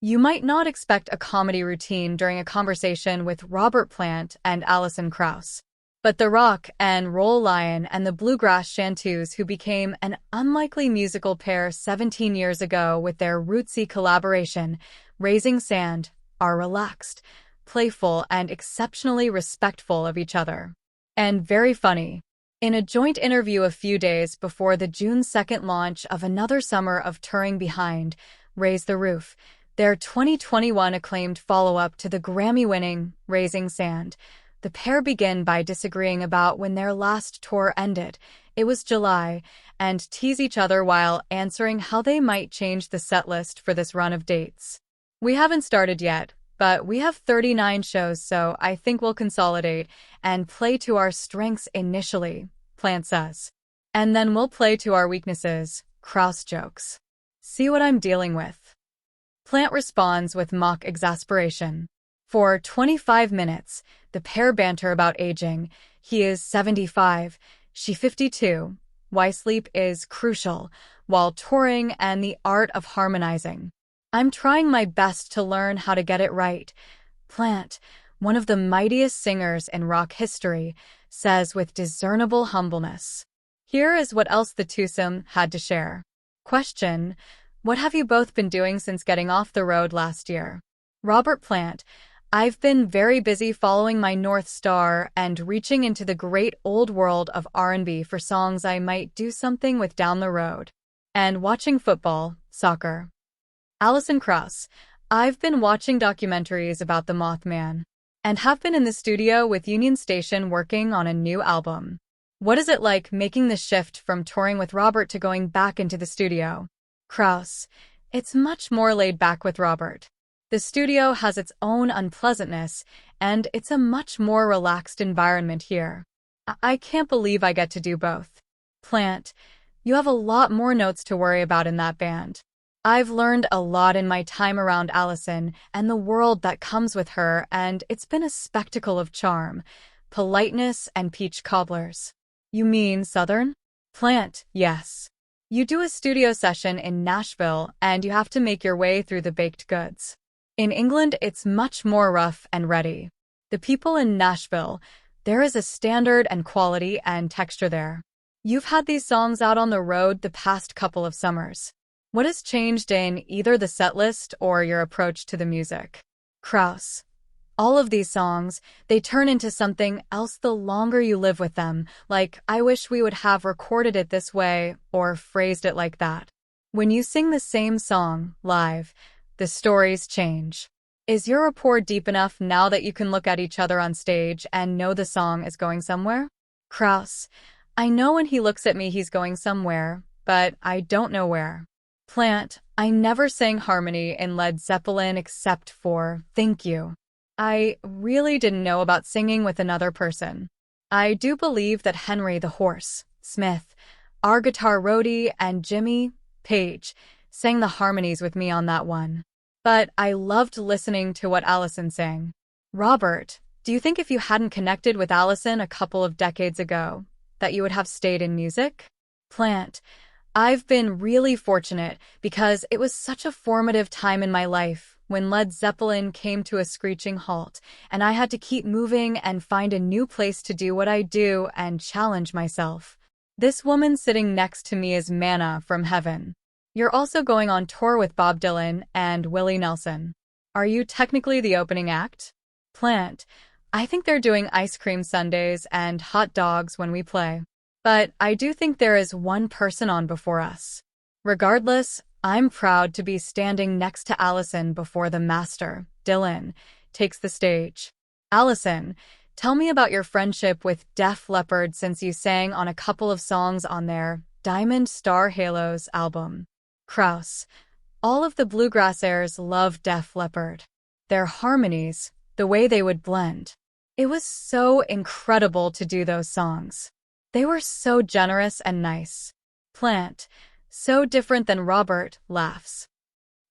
You might not expect a comedy routine during a conversation with Robert Plant and Alison Krauss. But the rock and roll lion and the bluegrass chanteuse who became an unlikely musical pair 17 years ago with their rootsy collaboration, Raising Sand, are relaxed, playful, and exceptionally respectful of each other. And very funny. In a joint interview a few days before the June 2nd launch of another summer of touring behind Raise the Roof, their 2021 acclaimed follow-up to the Grammy-winning Raising Sand, the pair begin by disagreeing about when their last tour ended. It was July, and tease each other while answering how they might change the setlist for this run of dates. We haven't started yet, but we have 39 shows, so I think we'll consolidate and play to our strengths initially, Plant says. And then we'll play to our weaknesses, Krauss jokes. See what I'm dealing with? Plant responds with mock exasperation. For 25 minutes, the pair banter about aging. He is 75, she 52. Why sleep is crucial, while touring and the art of harmonizing. I'm trying my best to learn how to get it right. Plant, one of the mightiest singers in rock history, says with discernible humbleness. Here is what else the twosome had to share. Question: what have you both been doing since getting off the road last year? Robert Plant: I've been very busy following my North Star and reaching into the great old world of R&B for songs I might do something with down the road. And watching football, soccer. Alison Krauss: I've been watching documentaries about the Mothman and have been in the studio with Union Station working on a new album. What is it like making the shift from touring with Robert to going back into the studio? Krauss: it's much more laid back with Robert. The studio has its own unpleasantness, and it's a much more relaxed environment here. I can't believe I get to do both. Plant: you have a lot more notes to worry about in that band. I've learned a lot in my time around Alison and the world that comes with her, and it's been a spectacle of charm, politeness, and peach cobblers. You mean Southern? Plant: yes. You do a studio session in Nashville, and you have to make your way through the baked goods. In England, it's much more rough and ready. The people in Nashville, there is a standard and quality and texture there. You've had these songs out on the road the past couple of summers. What has changed in either the setlist or your approach to the music? Krauss: all of these songs, they turn into something else the longer you live with them, like I wish we would have recorded it this way or phrased it like that. When you sing the same song live, the stories change. Is your rapport deep enough now that you can look at each other on stage and know the song is going somewhere? Krauss: I know when he looks at me he's going somewhere, but I don't know where. Plant: I never sang harmony in Led Zeppelin except for Thank You. I really didn't know about singing with another person. I do believe that Henry the Horse Smith, our guitar roadie, and Jimmy Page sang the harmonies with me on that one. But I loved listening to what Alison sang. Robert: do you think if you hadn't connected with Alison a couple of decades ago, that you would have stayed in music? Plant: I've been really fortunate because it was such a formative time in my life when Led Zeppelin came to a screeching halt, and I had to keep moving and find a new place to do what I do and challenge myself. This woman sitting next to me is manna from heaven. You're also going on tour with Bob Dylan and Willie Nelson. Are you technically the opening act? Plant: I think they're doing ice cream sundaes and hot dogs when we play. But I do think there is one person on before us. Regardless, I'm proud to be standing next to Alison before the master, Dylan, takes the stage. Alison, tell me about your friendship with Def Leppard since you sang on a couple of songs on their Diamond Star Halos album. Krauss: all of the bluegrassers love Def Leppard. Their harmonies, the way they would blend. It was so incredible to do those songs. They were so generous and nice. Plant: so different than Robert, laughs.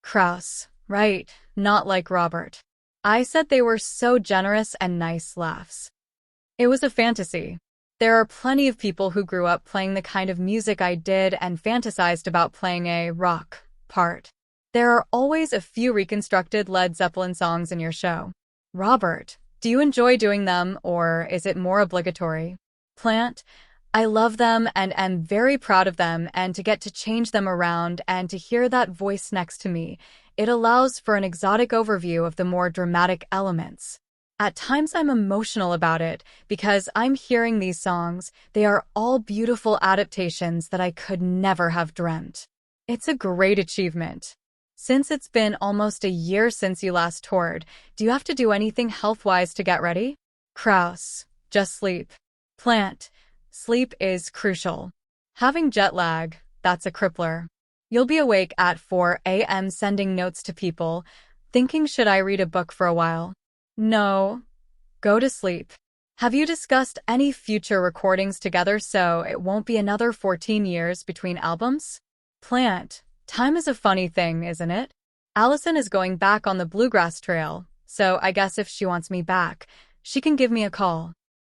Krauss: right, not like Robert. I said they were so generous and nice, laughs. It was a fantasy. There are plenty of people who grew up playing the kind of music I did and fantasized about playing a rock part. There are always a few reconstructed Led Zeppelin songs in your show. Robert, do you enjoy doing them, or is it more obligatory? Plant, I love them and am very proud of them, and to get to change them around and to hear that voice next to me, it allows for an exotic overview of the more dramatic elements. At times I'm emotional about it because I'm hearing these songs. They are all beautiful adaptations that I could never have dreamt. It's a great achievement. Since it's been almost a year since you last toured, do you have to do anything health-wise to get ready? Krauss, just sleep. Plant, sleep is crucial. Having jet lag, that's a crippler. You'll be awake at 4 a.m. sending notes to people, thinking, should I read a book for a while? No, go to sleep. Have you discussed any future recordings together so it won't be another 14 years between albums? Plant, time is a funny thing, isn't it? Alison is going back on the bluegrass trail, so I guess if she wants me back, she can give me a call.